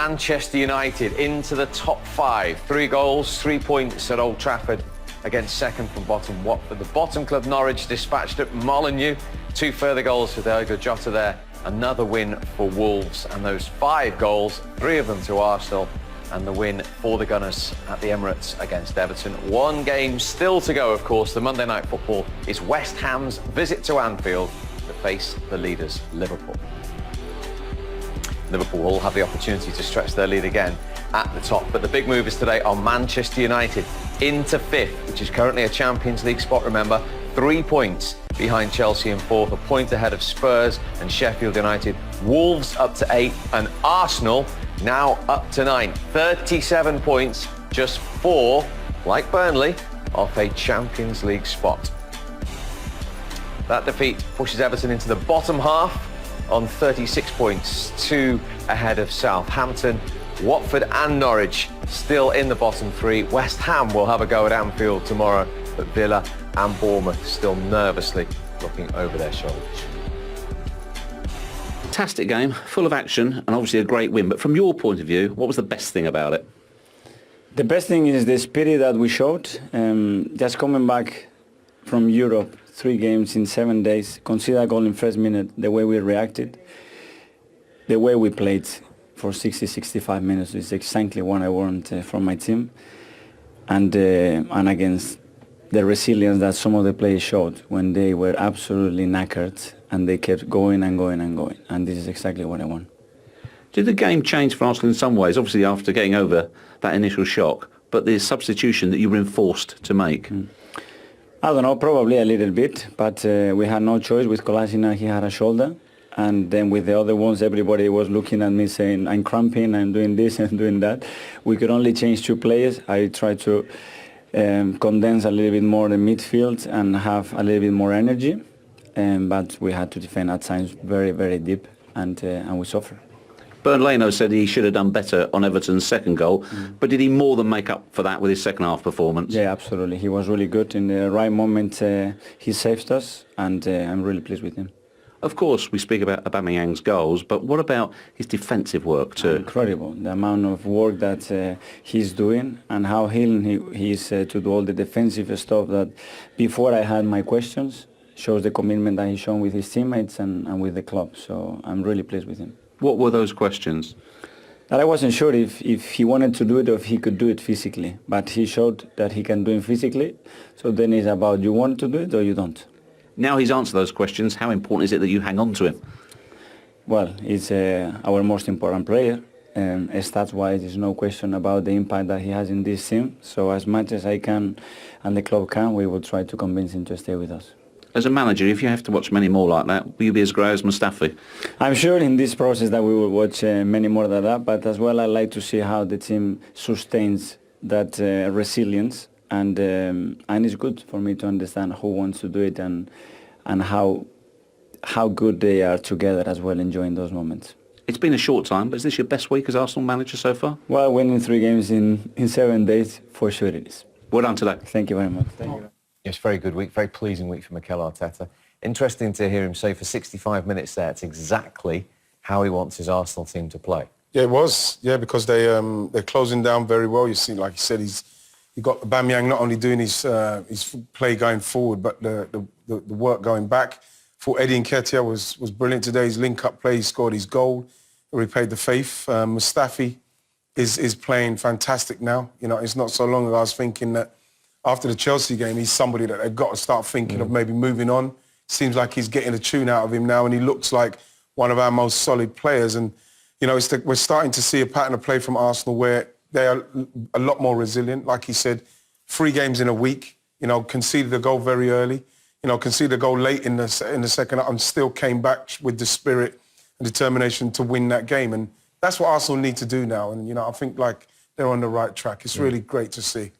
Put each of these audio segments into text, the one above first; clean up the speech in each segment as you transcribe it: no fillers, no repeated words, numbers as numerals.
Manchester United into the top 5. 3 goals, 3 points at Old Trafford against second from bottom Watford. The bottom club Norwich dispatched at Molineux. 2 further goals for Diogo Jota there. Another win for Wolves, and those 5 goals, 3 of them to Arsenal, and the win for the Gunners at the Emirates against Everton. 1 game still to go, of course. The Monday Night Football is West Ham's visit to Anfield to face the leaders, Liverpool. Liverpool will have the opportunity to stretch their lead again at the top, but the big move is today on Manchester United into 5th, which is currently a Champions League spot, remember. 3 points behind Chelsea in 4th, a point ahead of Spurs and Sheffield United. Wolves up to 8th, and Arsenal now up to 9th. 37 points, just 4, like Burnley, off a Champions League spot. That defeat pushes Everton into the bottom half on 36 points, 2 ahead of Southampton. Watford and Norwich still in the bottom 3. West Ham will have a go at Anfield tomorrow, but Villa and Bournemouth still nervously looking over their shoulders. Fantastic game, full of action, and obviously a great win. But from your point of view, what was the best thing about it? The best thing is the spirit that we showed. Just coming back from Europe, 3 games in 7 days, consider a goal in first minute, the way we reacted, the way we played for 60-65 minutes is exactly what I want from my team. And against the resilience that some of the players showed when they were absolutely knackered and they kept going and going and going. And this is exactly what I want. Did the game change for Arsenal in some ways, obviously after getting over that initial shock, but the substitution that you were enforced to make? I don't know, probably a little bit, but we had no choice. With Kolasinac, he had a shoulder. And then with the other ones, everybody was looking at me saying, I'm cramping, I'm doing this and doing that. We could only change 2 players. I tried to condense a little bit more the midfield and have a little bit more energy. But we had to defend at times very, very deep, and we suffered. Bernd Leno said he should have done better on Everton's second goal, but did he more than make up for that with his second half performance? Yeah, absolutely. He was really good. In the right moment, he saved us, and I'm really pleased with him. Of course, we speak about Aubameyang's goals, but what about his defensive work too? Incredible. The amount of work that he's doing and how willing he is to do all the defensive stuff that before I had my questions, shows the commitment that he's shown with his teammates and with the club. So I'm really pleased with him. What were those questions? That I wasn't sure if he wanted to do it or if he could do it physically, but he showed that he can do it physically. So then it's about you want to do it or you don't. Now he's answered those questions, how important is it that you hang on to him? Well, he's our most important player. Stats-wise, there's no question about the impact that he has in this team. So as much as I can and the club can, we will try to convince him to stay with us. As a manager, if you have to watch many more like that, will you be as great as Mustafi? I'm sure in this process that we will watch many more than that, but as well I like to see how the team sustains that resilience. And it's good for me to understand who wants to do it and how good they are together as well, enjoying those moments. It's been a short time, but is this your best week as Arsenal manager so far? Well, winning 3 games in 7 days, for sure it is. Well done today. Thank you very much. Thank you. Yes, very good week, very pleasing week for Mikel Arteta. Interesting to hear him say for 65 minutes there, it's exactly how he wants his Arsenal team to play. Yeah, it was. Yeah, because they're closing down very well. You see, like you said, you got Aubameyang not only doing his play going forward, but the work going back. For Eddie Nketiah was brilliant today. His link-up play, he scored his goal, repaid the faith. Mustafi is playing fantastic now. You know, it's not so long ago I was thinking that after the Chelsea game, he's somebody that they've got to start thinking of maybe moving on. Seems like he's getting a tune out of him now, and he looks like one of our most solid players. And, you know, we're starting to see a pattern of play from Arsenal where they are a lot more resilient. Like he said, 3 games in a week, you know, conceded a goal very early, you know, conceded a goal late in the second and still came back with the spirit and determination to win that game. And that's what Arsenal need to do now. And, you know, I think, like, they're on the right track. It's really great to see.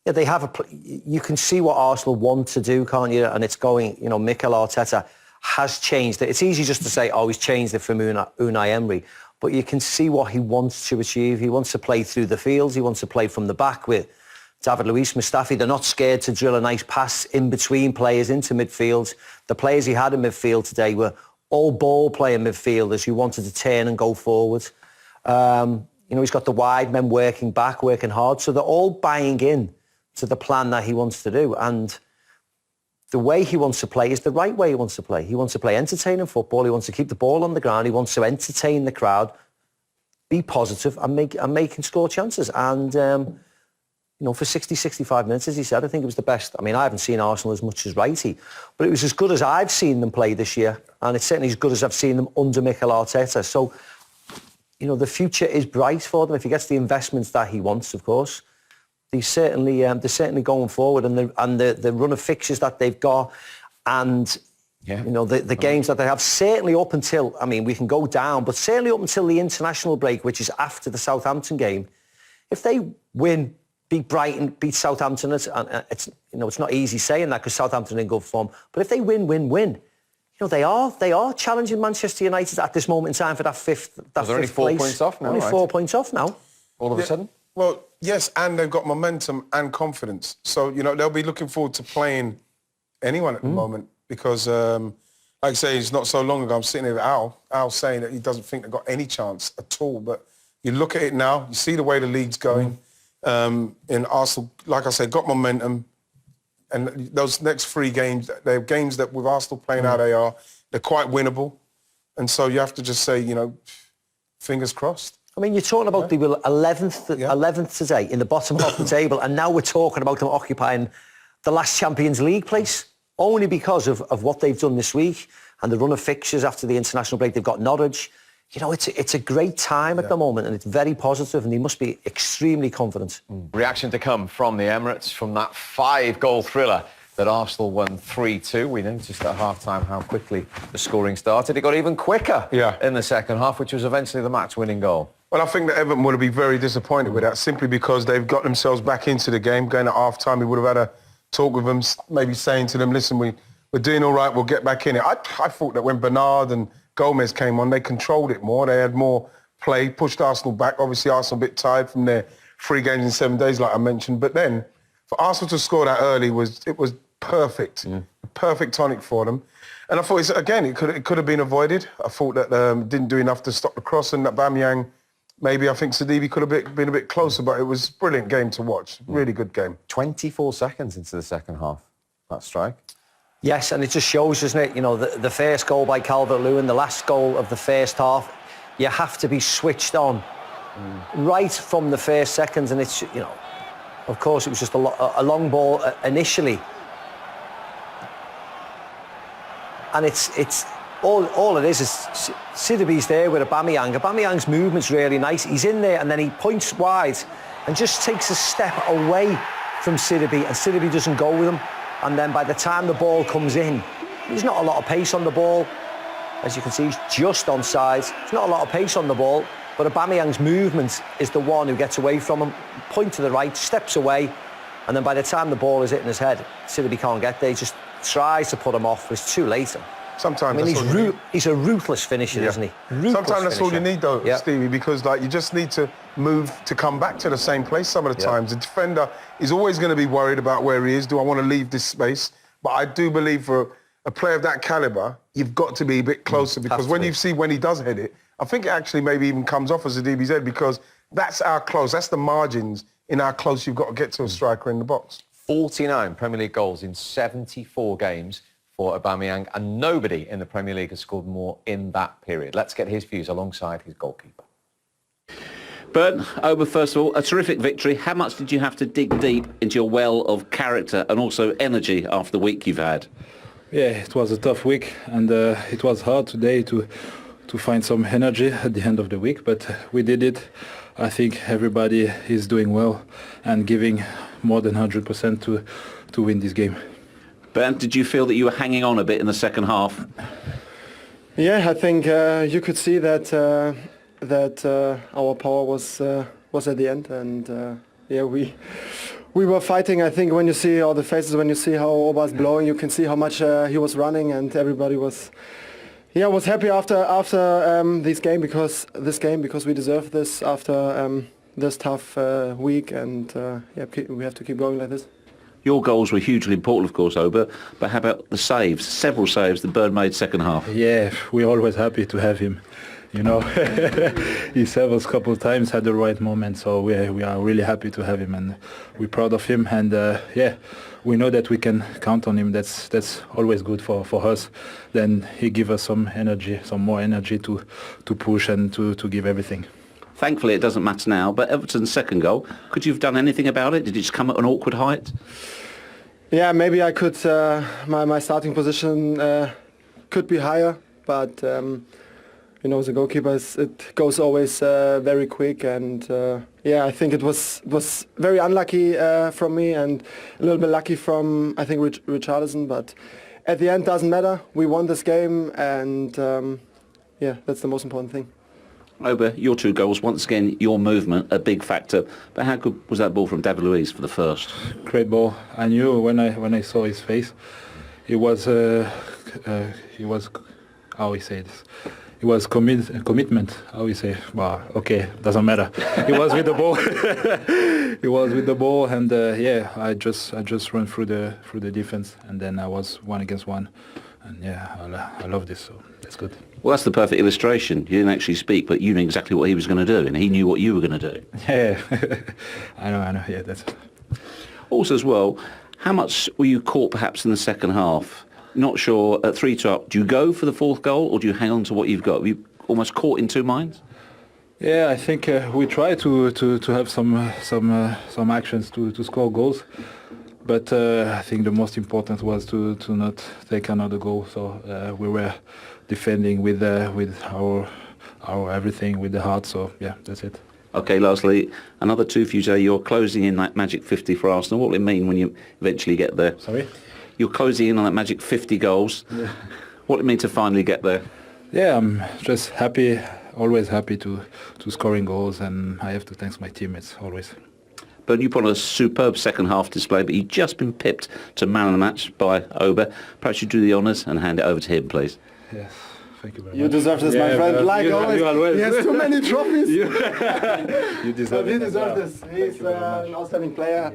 Yeah, they have you can see what Arsenal want to do, can't you? And it's going, you know, Mikel Arteta has changed it. It's easy just to say, oh, he's changed it from Unai Emery. But you can see what he wants to achieve. He wants to play through the fields. He wants to play from the back with David Luiz, Mustafi. They're not scared to drill a nice pass in between players into midfield. The players he had in midfield today were all ball-playing midfielders who wanted to turn and go forward. You You know, he's got the wide men working back, working hard. So they're all buying in to the plan that he wants to do. And the way he wants to play is the right way he wants to play. He wants to play entertaining football. He wants to keep the ball on the ground. He wants to entertain the crowd, be positive and make and score chances. And, you know, for 60, 65 minutes, as he said, I think it was the best. I mean, I haven't seen Arsenal as much as Wrighty, but it was as good as I've seen them play this year. And it's certainly as good as I've seen them under Mikel Arteta. So, you know, the future is bright for them if he gets the investments that he wants, of course. They're certainly going forward, and the run of fixtures that they've got, and you know the games that they have, certainly up until, I mean, we can go down, but certainly up until the international break, which is after the Southampton game. If they win, beat Brighton, beat Southampton, it's not easy saying that because Southampton are in good form. But if they win, you know, they are challenging Manchester United at this moment in time for that fifth. They're only 4 points off now. Only 4 points off now. All of a sudden. Well, yes, and they've got momentum and confidence. So, you know, they'll be looking forward to playing anyone at the moment because, like I say, it's not so long ago, I'm sitting here with Al saying that he doesn't think they've got any chance at all. But you look at it now, you see the way the league's going. In Arsenal, like I said, got momentum. And those next 3 games, they're games that with Arsenal playing how they are, they're quite winnable. And so you have to just say, you know, fingers crossed. I mean, you're talking about they were 11th today in the bottom half of the table, and now we're talking about them occupying the last Champions League place, only because of what they've done this week and the run of fixtures after the international break. They've got Norwich. You know, it's a great time at the moment, and it's very positive, and they must be extremely confident. Reaction to come from the Emirates from that 5-goal thriller that Arsenal won 3-2. We noticed at half-time how quickly the scoring started. It got even quicker in the second half, which was eventually the match-winning goal. Well, I think that Everton would have been very disappointed with that, simply because they've got themselves back into the game. Going at half-time, he would have had a talk with them, maybe saying to them, listen, we're doing all right, we'll get back in it. I thought that when Bernard and Gomez came on, they controlled it more. They had more play, pushed Arsenal back. Obviously, Arsenal a bit tired from their 3 games in 7 days, like I mentioned. But then, for Arsenal to score that early was perfect. A perfect tonic for them. And I thought, it could have been avoided. I thought that didn't do enough to stop the cross, and that Aubameyang, maybe I think Sidibe could have been a bit closer, but it was a brilliant game to watch. Really good game. 24 seconds into the second half, that strike. Yes, and it just shows, doesn't it? You know, the first goal by Calvert-Lewin, the last goal of the first half, you have to be switched on right from the first seconds. And it's, you know, of course, it was just a long ball initially. And it's all it is Sidibe's there with Aubameyang. Aubameyang's movement's really nice. He's in there and then he points wide and just takes a step away from Sidibe, and Sidibe doesn't go with him. And then by the time the ball comes in, there's not a lot of pace on the ball. As you can see, he's just onside. There's not a lot of pace on the ball, but Aubameyang's movement is the one who gets away from him. Point to the right, steps away, and then by the time the ball is hitting his head, Sidibe can't get there. He just tries to put him off. It's too late. Sometimes I mean, he's a ruthless finisher, isn't he? Sometimes that's all you need, though, Stevie, because you just need to move to come back to the same place some of the times. The defender is always going to be worried about where he is. Do I want to leave this space? But I do believe for a player of that calibre, you've got to be a bit closer, because when you see when he does hit it, I think it actually maybe even comes off as a DB's head, because that's our close. That's the margins in how close you've got to get to a striker in the box. 49 Premier League goals in 74 games for Aubameyang, and nobody in the Premier League has scored more in that period. Let's get his views alongside his goalkeeper. Bert, Oba, first of all, a terrific victory. How much did you have to dig deep into your well of character and also energy after the week you've had? Yeah, it was a tough week, and it was hard today to find some energy at the end of the week, but we did it. I think everybody is doing well and giving more than 100% to win this game. Bernd, did you feel that you were hanging on a bit in the second half? Yeah, I think you could see that our power was at the end, and we were fighting. I think when you see all the faces, when you see how Oba's blowing, you can see how much he was running, and everybody was happy after this game because we deserve this after this tough week, and we have to keep going like this. Your goals were hugely important, of course, Oba, but how about the saves? Several saves that Bernd made second half. Yeah, we're always happy to have him. you know. He saved us a couple of times, had the right moment, so we are really happy to have him, and we're proud of him, and yeah, we know that we can count on him. That's always good for us. Then he gives us some energy, some more energy to push and to give everything. Thankfully, it doesn't matter now, but Everton's second goal, could you have done anything about it? Did it just come at an awkward height? Yeah, maybe I could. My starting position could be higher, but you know, the goalkeeper, it goes always very quick, and yeah, I think it was very unlucky from me and a little bit lucky from, I think, Richarlison, but at the end doesn't matter. We won this game, and yeah, that's the most important thing. Oba, your 2 goals, once again, your movement, a big factor. But how good was that ball from David Luiz for the first? Great ball. I knew when I saw his face, he was how we say this. It was commitment. How we say? Well, okay, doesn't matter. He was with the ball. He was with the ball, and yeah, I just ran through the defense, and then I was 1-against-1, and yeah, I love this. So that's good. Well, that's the perfect illustration. You didn't actually speak, but you knew exactly what he was going to do, and he knew what you were going to do. Yeah, I know. Yeah, that's it. Also, as well, how much were you caught perhaps in the second half? Not sure, at 3-2 up, do you go for the 4th goal, or do you hang on to what you've got? Were you almost caught in 2 minds? Yeah, I think we try to have some actions to score goals, but I think the most important was to not take another goal. So we were defending with our everything, with the heart. So yeah, that's it. Okay, lastly, another 2 for you today. You're closing in that magic 50 for Arsenal. What will it mean when you eventually get there? Sorry? You're closing in on that magic 50 goals. Yeah. What will it mean to finally get there? Yeah, I'm just happy, always happy to scoring goals, and I have to thank my teammates always. But you put on a superb second half display, but you've just been pipped to man of the match by Oba. Perhaps you do the honours and hand it over to him, please. Yes. Thank you very much. You deserve this, yeah, my friend. Like always, he has too many trophies. You deserve he it. deserves this. He's an outstanding player,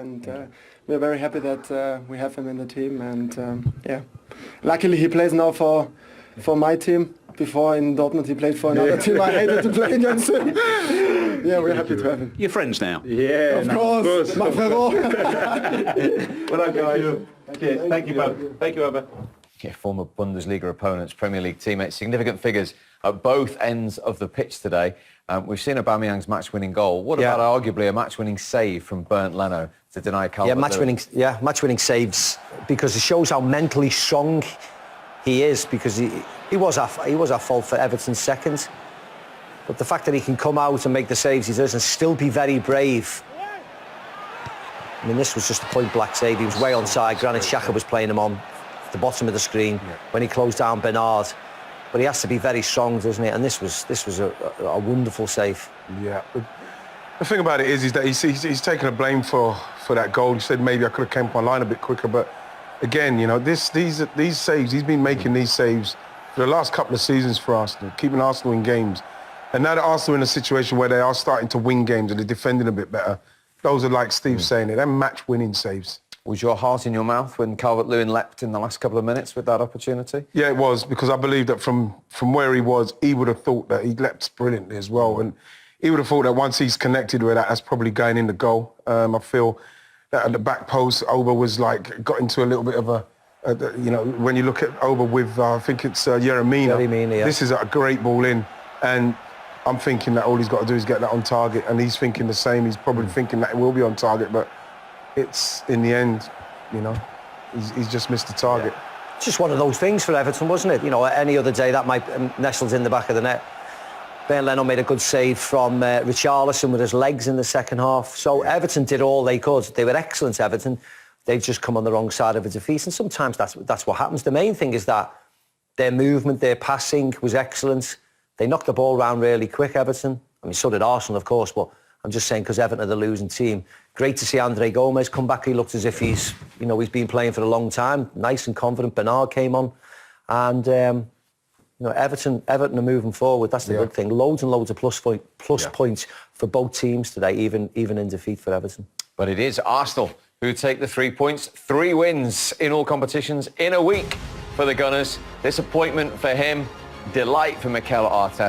and we're very happy that we have him in the team. And yeah, luckily he plays now for my team. Before in Dortmund he played for another team. I hated to play against him. Yeah, we're happy to have him. You're friends now. Yeah, of course. My well done, guys. Thank you both. Thank you, Oba. Yeah, former Bundesliga opponents, Premier League teammates, significant figures at both ends of the pitch today. We've seen Aubameyang's match-winning goal. What about arguably a match-winning save from Bernd Leno to deny Calvert-Lewin? Match-winning saves, because it shows how mentally strong he is, because he was at fault for Everton's second. But the fact that he can come out and make the saves he does and still be very brave. I mean, this was just a point-blank save. He was way onside. Granit Xhaka was playing him on the bottom of the screen when he closed down Bernard, but he has to be very strong, doesn't he? And this was a wonderful save. Yeah. The thing about it is that he's taken a blame for that goal. He said maybe I could have came up online a bit quicker, but again, you know, these saves, he's been making these saves for the last couple of seasons for Arsenal, keeping Arsenal in games. And now that Arsenal are in a situation where they are starting to win games and they're defending a bit better, those are, like Steve saying it, they're match-winning saves. Was your heart in your mouth when Calvert-Lewin leapt in the last couple of minutes with that opportunity? Yeah, it was, because I believe that from where he was, he would have thought that he leapt brilliantly as well. And he would have thought that once he's connected with that's probably going in the goal. I feel that at the back post, Oba was got into a little bit of you know, when you look at Oba with, I think it's Jeremina, this is a great ball in. And I'm thinking that all he's got to do is get that on target, and he's thinking the same. He's probably thinking that it will be on target, but it's, in the end, you know, he's just missed the target. It's just one of those things for Everton, wasn't it? You know, any other day that might nestled in the back of the net. Bernd Leno made a good save from Richarlison with his legs in the second half. So Everton did all they could. They were excellent, Everton. They've just come on the wrong side of a defeat, and sometimes that's what happens. The main thing is that their movement, their passing was excellent. They knocked the ball around really quick, Everton. I mean, so did Arsenal, of course, but I'm just saying because Everton are the losing team. Great to see Andre Gomez come back. He looked as if he's been playing for a long time. Nice and confident. Bernard came on. And, you know, Everton are moving forward. That's the good thing. Loads and loads of plus points for both teams today, even in defeat for Everton. But it is Arsenal who take the 3 points. 3 wins in all competitions in a week for the Gunners. Disappointment for him delight for Mikel Arteta.